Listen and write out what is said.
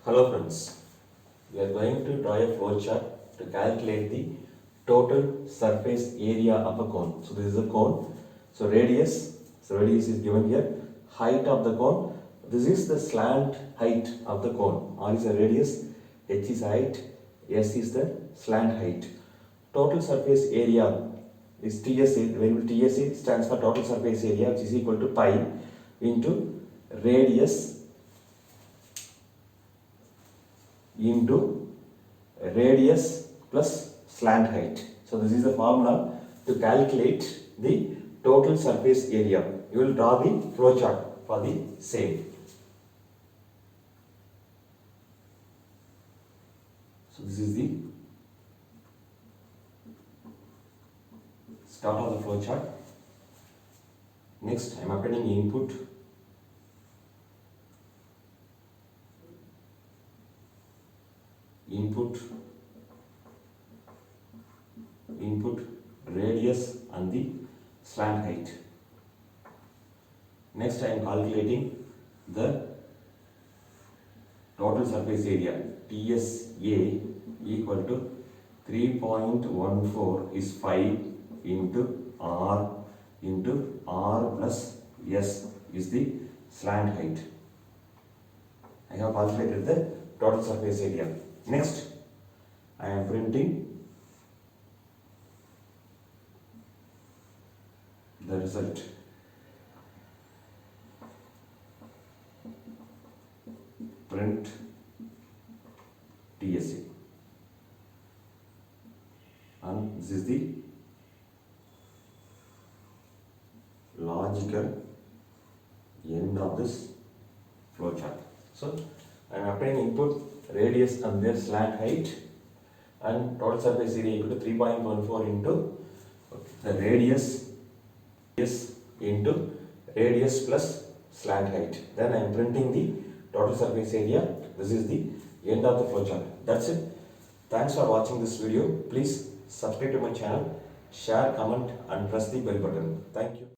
Hello friends, we are going to draw a flowchart to calculate the total surface area of a cone. So this is a cone. So radius is given here. Height of the cone. This is the slant height of the cone. R is the radius, H is height, S is the slant height. Total surface area is TSA. The variable TSA stands for total surface area, which is equal to pi into radius into radius plus slant height. So this is the formula to calculate the total surface area. You will draw the flowchart for the same. So this is the start of the flowchart. Next, I am appending input. Input radius and the slant height. Next I am calculating the total surface area. TSA equal to 3.14 is 5 into R plus S is the slant height. I have calculated the total surface area. Next, I am printing the result. Print TSA. And this is the logical end of this flowchart. So, I am applying input radius and their slant height and total surface area equal to 3.14 into the radius into radius plus slant height. Then I am printing the total surface area. This is the end of the flowchart. That's it. Thanks for watching this video. Please subscribe to my channel, share, comment and press the bell button. Thank you.